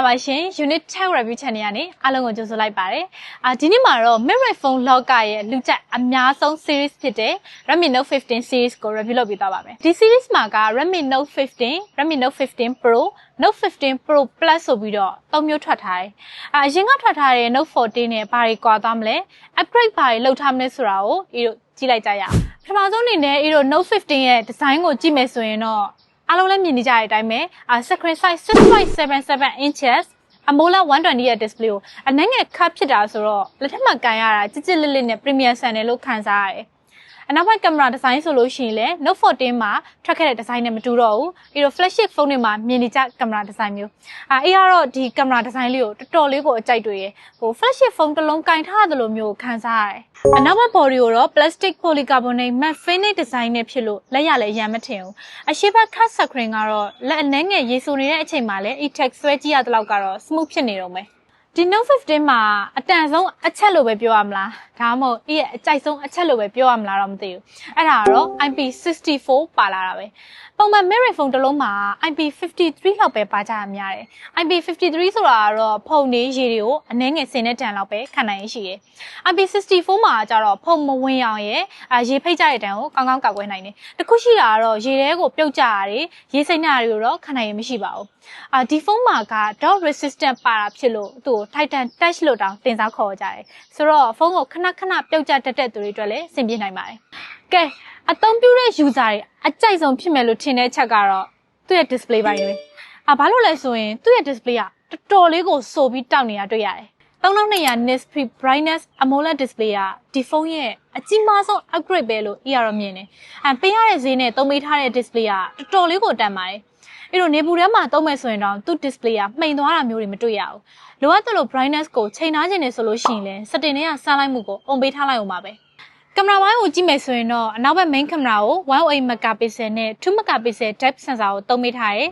လာပါရှင် Unit Tech Review Channel ကနေအားလုံးကိုကြိုဆိုလိုက်ပါတယ်။ဒီနေ့မှာတော့ Mid-range phone လောကရဲ့လူကြိုက်အများဆုံး series ဖြစ်တဲ့ Redmi Note 15 series ကို review လုပ်ပေးသွားပါမယ်။ဒီ series မှာက Redmi Note 15, Redmi Note 15 Pro, Note 15 Pro Plus ဆိုပြီးတော့၃မျိုးထွက်ထားတယ်။အရင်ကထွက်ထားတဲ့ Note 14နဲ့ဘာတွေကွာသွားမလဲ။ upgrade ဘာတွေလုပ်ထားမလဲဆိုတာကိုကြည့်လိုက်ကြရအောင်။ပထမဆုံးအနေနဲ့Note 15ရဲ့ design ကိုကြည့်မယ်ဆိုရင်တော့အားလုံးလည်းမြင်နေကြတဲ့အတိုင်းပဲscreen size 6.77 inches AMOLED 120 ရဲ့ display ကိုအနည်းငယ်ခပ်ဖြစ်တာဆိုတော့လက်ထက်မှာကန်ရတာကြစ်ကြစ်လစ်လစ်နဲ့ premium ဆန်တယ်လို့ခံစားရတယ်။အနောက်ဘက်ကင်မရာဒီဇိုင်းဆိုလို့ရှိရင်လည်း Note 14မှာထွက်ခဲ့တဲ့ဒီဇိုင်းနဲ့မတူတော့ဘူး။ flagship phone တွေမှာမြင်နေကြကင်မရာဒီဇိုင်းမျိုးကတော့ဒီကင်မရာဒီဇိုင်းလေးကိုတော်တော်လေးကိုအကြိုက်တွေ့ရယ်။ flagship phone တစ်လုံးကင်ထားသလိုမျိုးခံစားရတယ်။အနောက်ဘက် body ကိုတော့ plastic polycarbonate matte finish design နဲ့ဖြစ်လို့လက်ရလည်းအရင်မထင်ဘူး။အရှိဘက် cut screen ကတော့လက်အနှဲငယ်ရေဆိုနေတဲ့အချိန်မှာလည်း e-tech ဆွဲကြည့်ရတဲ့လောက်ကတော့ smooth ဖြစ်နေတော့မယ်။ဒီ Note 15မှာအတန်ဆုံးအချက်လို့ပဲပြောရမလားဒါမှမဟုတ်ရဲ့အကြိုက်ဆုံးအချက်လို့ပဲပြောရမလားတော့မသိဘူးအဲ့ဒါကတော့ IP64 ပါလာတာပဲပုံမှန် mid-range phone တစ်လုံးမှာ IP53 လောက်ပဲပါကြရများတယ် IP53 ဆိုတာကတော့ဖုန်းတွေရေတွေကိုအနည်းငယ်စင်တဲ့တန်လောက်ပဲခံနိုင်ရရှိရယ် IP64 မှာကျတော့ဖုန်းမဝင်အောင်ရယ်ရေဖိတ်ကြတဲ့တန်ကိုကောင်းကောင်းကာကွယ်နိုင်တယ်တခုရှိတာကတော့ရေထဲကိုပြုတ်ကြရတယ်ရေစိမ့်တာတွေကိုတော့ခံနိုင်ရမရှိပါဘူးဒီဖုန်းမှာက dot resistant ပါတာဖြစ်လို့သူ့ကို Titan Touch လို့တောင်တင်စားခေါ်ကြတယ်ဆိုတော့ဖုန်းကိုခဏပြုတ်ကျတတ်တဲ့သူတွေအတွက်လည်းအဆင်ပြေနိုင်ပါတယ်ကဲအသုံးပြုတဲ့ user တွေအကြိုက်ဆုံးဖြစ်မယ်လို့ထင်တဲ့ချက်ကတော့သူ့ရဲ့ display ပိုင်းပဲဘာလို့လဲဆိုရင်သူ့ရဲ့ display ကတော်တော်လေးကိုဆိုပြီးတောက်နေတာတွေ့ရတယ်3200 nits brightness AMOLED display ကဒီဖုန်းရဲ့အကြီးမားဆုံး upgrade ပဲလို့ကတော့မြင်တယ်ပေးရတဲ့ဈေးနဲ့သုံးပေးထားတဲ့ display ကတော်တော်လေးကိုတန်ပါတယ်နေပူထဲမှာသုံးမယ်ဆိုရင်တော့သူ့ display ကမှိန်သွားတာမျိုးတွေမတွေ့ရဘူးလိုအပ်တဲ့လို brightness ကိုချိန်ထားခြင်းနဲ့ဆိုလို့ရှိရင်လည်း setting တွေကစမ်းလိုက်မှုကို on ပေးထားလိုက်အောင်ပါပဲကင်မရာပိုင်းကိုကြည့်မယ်ဆိုရင်တော့အနောက်ဘက် main camera ကို108 megapixel နဲ့2 megapixel depth sensor ကိုသုံးပေးထားတယ်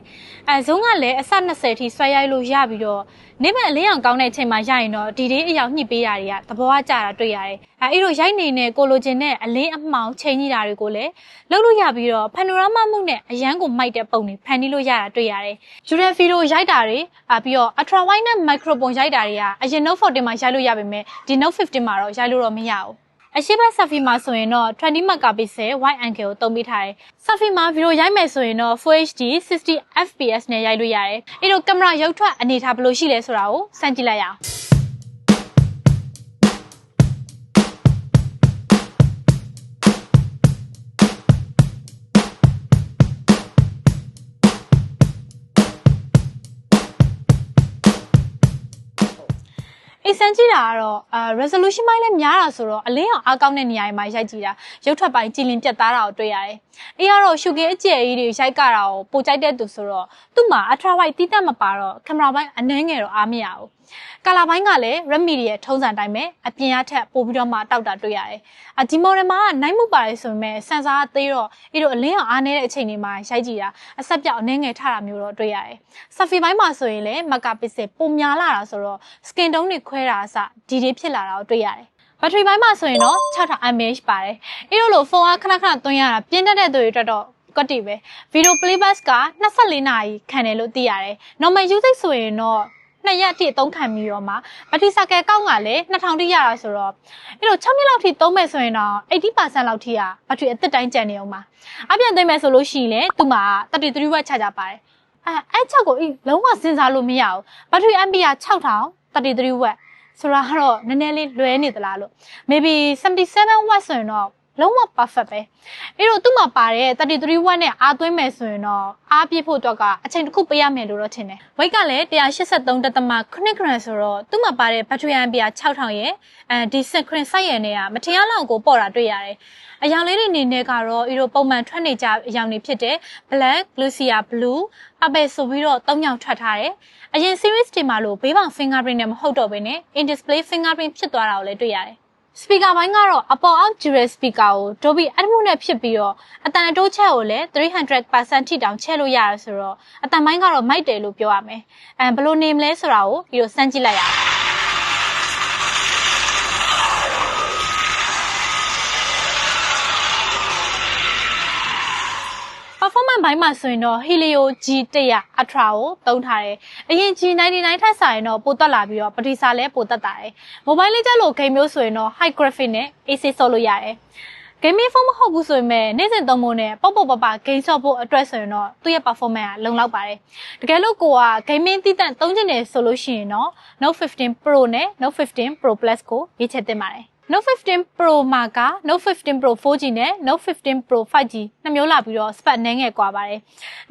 ။ဇုံးကလည်းအဆ20ထိဆွဲရိုက်လို့ရပြီးတော့နေ့မဲ့အလင်းအောင်ကောင်းတဲ့အချိန်မှာရရင်တော့ဒီအရောက်ညှိပေးရတွေကသဘောကျတာတွေ့ရတယ်။ရိုက်နေတဲ့ကိုလိုချင်တဲ့အလင်းအမှောင်ချိန်ညှိတာတွေကိုလည်းလုပ်လို့ရပြီးတော့ panorama မှုနဲ့အရန်ကိုမိုက်တဲ့ပုံတွေဖန်တီးလို့ရတာတွေ့ရတယ်။ UV video ရိုက်တာတွေပြီးတော့ ultra wide နဲ့ micro ပုံရိုက်တာတွေကအရင် Note 14မှာရိုက်လို့ရပေမဲ့ဒီ Note 15မှာတော့ရိုက်လို့တော့မရဘူး။အရှိဘက် selfie မှာဆိုရင်တော့20 megapixel wide angle ကိုသုံးပေးထားတယ်။ selfie မှာ video ရိုက်မယ်ဆိုရင်တော့ Full HD 60 fps နဲ့ရိုက်လို့ရတယ်။ကင်မရာရုပ်ထွက်အနေထားဘယ်လိုရှိလဲဆိုတာကိုစမ်းကြည့်လိုက်ရအောင်။စမ်းကြည့်တာကတော့resolution ပိုင်းလည်းများတာဆိုတော့အလင်းအောင်အားကောင်းတဲ့နေရာတွေမှာရိုက်ကြည့်တာရုပ်ထွက်ပိုင်းကြည်လင်ပြတ်သားတာကိုတွေ့ရတယ်။ကတော့ရှုခင်းအကျယ်ကြီးတွေရိုက်ကြတာကိုပိုကြိုက်တဲ့သူဆိုတော့သူ့မှာ ultra wide တီးတက်မပါတော့ကင်မရာပိုင်းအနည်းငယ်တော့အားမရဘူး။ကာလာပိုင်းကလည်း Redmi ရဲ့ထုံးစံတိုင်းပဲအပြင်အထက်ပို့ပြီးတော့မှတောက်တာတွေ့ရတယ်။ဒီ model မှာ night mode ပါတယ်ဆိုပေမဲ့ sensor ကသေးတော့အလင်းအောင်အားနည်းတဲ့အချိန်တွေမှာရိုက်ကြည့်တာအဆက်ပြောက်အနည်းငယ်ထတာမျိုးတော့တွေ့ရတယ်။ selfie ပိုင်းမှာဆိုရင်လည်း megapixel ပိုများလာတာဆိုတော့ skin tone တွေခွဲတာအစဒီတွေဖြစ်လာတာကိုတွေ့ရတယ်။ဘက်ထရီပိုင်းမှာဆိုရင်တော့ 6000 mAh ပါတယ်။လို့ဖုန်းကခဏသွင်းရတာပြင်းတတ်တဲ့သူတွေအတွက်တော့ကွက်တီပဲ video playback က24နာရီခံတယ်လို့သိရတယ်။ normal usage ဆိုရင်တော့2ရက်အထိအသုံးခံပြီးတော့မှဘက်ထရီ cycle ကောက်ကလည်း2000တိရတာဆိုတော့6နှစ်လောက်ထိသုံးမယ်ဆိုရင်တော့ 80% လောက်ထိဘက်ထရီအသစ်တိုင်းကျန်နေအောင်ပါအပြန်သိမ်းမယ်ဆိုလို့ရှိရင်လည်းသူ့မှာ33 watt ချကြပါတယ်အဲ့ချက်ကိုလုံးဝစဉ်းစားလို့မရဘူးဘက်ထရီ ampere 6000 33 watt ဆိုတာကတော့နည်းနည်းလေးလွဲနေသလားလို့ maybe 77 watt ဆိုရင်တော့လုံးဝ perfect ပဲသူ့မှာပါတဲ့33 watt နဲ့အားသွင်းမယ်ဆိုရင်တော့အားပြည့်ဖို့အတွက်ကအချိန်တစ်ခုပေးရမယ်လို့တော့ထင်တယ် weight ကလည်း183.9 gram ဆိုတော့သူ့မှာပါတဲ့ battery ampere 6000ရဲ့ဒီ screen size ရဲ့နဲ့ကမထင်ရလောက်ကိုပေါ့တာတွေ့ရတယ်အရောင်လေးတွေအနေနဲ့ကတော့ပုံမှန်ထွက်နေကြအရောင်တွေဖြစ်တဲ့ black, Lucia blue, purple ဆိုပြီးတော့၃ရောင်ထွက်ထားတယ်အရင် series တွေမှာလို့ဘေးပေါင် fingerprint နဲ့မဟုတ်တော့ဘဲနဲ့ in display fingerprint ဖြစ်သွားတာကိုလည်းတွေ့ရတယ်speaker ပိုင်းကတော့အပေါ်အောက် dual speaker ကို Dolby Atmos နဲ့ဖြစ်ပြီးတော့အတန်အတိုးချက်ကိုလည်း 300% ထိတောင်ချဲ့လို့ရတယ်ဆိုတော့အတန်ပိုင်းကတော့မိုက်တယ်လို့ပြောရမယ်ဘယ်လိုနေမလဲဆိုတာကိုစမ်းကြည့်လိုက်ရအောင် performance ဘိုင်းမှာဆိုရင်တော့ Helio G100 Ultra ကိုသုံးထားတယ်အရင် G99 ထက်စာရင်တော့ပိုတက်လာပြီးတော့ပတိစာလည်းပိုတက်တာတယ် mobile လေးကြလို့ game မျိုးဆိုရင်တော့ high graphic နဲ့ AC ဆော့လို့ရတယ် gaming phone မဟုတ်ဘူးဆိုရင်မဲ့နေ့စဉ်သုံးဖို့နဲ့ပေါ့ပ game ဆော့ဖို့အတွက်ဆိုရင်တော့သူ့ရဲ့ performance ကလုံလောက်ပါတယ်တကယ်လို့ကိုက gaming တည်တံ့သုံးချင်တယ်ဆိုလို့ရှိရင်တော့ Note 15 Pro နဲ့ Note 15 Pro Plus ကိုရွေးချယ်သင့်ပါတယ် Note 15 Pro မှာက Note 15 Pro 4G နဲ့ Note 15 Pro 5G နှစ်မျိုးလာပြီးတော့ spec နည်းငယ်ကွာပါတယ်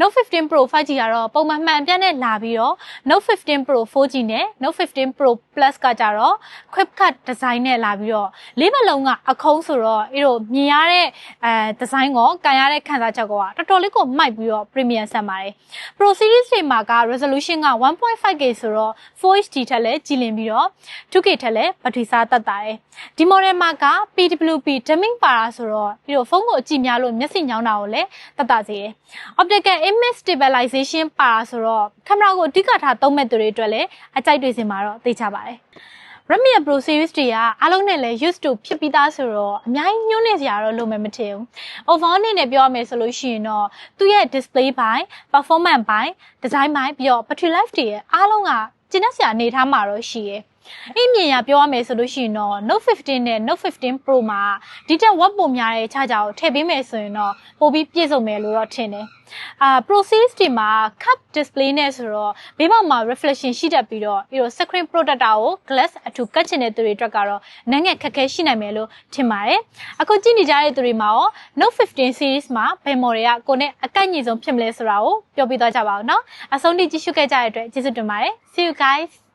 Note 15 Pro 5G ကတော့ပုံမှန်မှန်ပြတ်နဲ့လာပြီးတော့ Note 15 Pro 4G နဲ့ Note 15 Pro Plus ကကြတော့ quick cut design နဲ့လာပြီးတော့လေးဘက်လုံးကအခုံးဆိုတော့အဲ့လိုမြင်ရတဲ့design ကိုကန်ရတဲ့ခံစားချက်ကတော်တော်လေးကိုမိုက်ပြီးတော့ premium ဆန်ပါတယ် Pro series တွေမှာက resolution က 1.5K ဆိုတော့ 4HD ထက်လည်းကြည်လင်ပြီးတော့ 2K ထက်လည်းဘက်ထရီစားတက်တာတယ်ဒီ model မှာက PWP dimming ပါတာဆိုတော့ပြီးတော့ဖုန်းကိုအကြည့်များလို့မျက်စိညောင်းတာကိုလည်းတက်တာစေတယ် optical image stabilization ပါတာဆိုတော့ကင်မရာကိုအဓိကထားသုံးမဲ့သူတွေအတွက်လည်းအကြိုက်တွေစင်မှာတော့သိချပါတယ် Redmi Pro series တွေကအားလုံးနဲ့လည်း used to ဖြစ်ပြီးသားဆိုတော့အများကြီးညှို့နေစရာတော့လိုမယ်မထင်ဘူး overall အနေနဲ့ပြောရမယ်ဆိုလို့ရှိရင်တော့သူ့ရဲ့ display ဘိုင်း performance ဘိုင်း design ဘိုင်းပြီးတော့ battery life တွေရဲ့အားလုံးကကျင်းတဲ့စရာအနေထားမှာတော့ရှိရဲ့အမြင်ရပြောရမယ်ဆိုလို့ရှိရင်တော့ Note 15 နဲ့ Note 15 Pro မှာဒီတက် watt ပုံများတဲ့ charger ကိုထည့်ပေးမယ်ဆိုရင်တော့ပိုပြီးပြည့်စုံမယ်လို့တော့ထင်တယ်Pro series တွေမှာ cup display နဲ့ဆိုတော့ဘေးပေါက်မှာ reflection ရှိတတ်ပြီးတော့ပြီးတော့ screen protector ကို glass အထူကတ်ချင်တဲ့သူတွေအတွက်ကတော့နည်းငယ်ခက်ခဲရှိနိုင်မယ်လို့ထင်ပါတယ်အခုကြည့်နေကြတဲ့သူတွေမှာရော Note 15 series မှာဘယ် model ကကိုနဲ့အကိုက်ညီဆုံးဖြစ်မလဲဆိုတာကိုပြောပြသွားကြပါဦးเนาะအဆုံးထိကြည့်ရှုခဲ့ကြတဲ့အတွက်ကျေးဇူးတင်ပါတယ် See you guys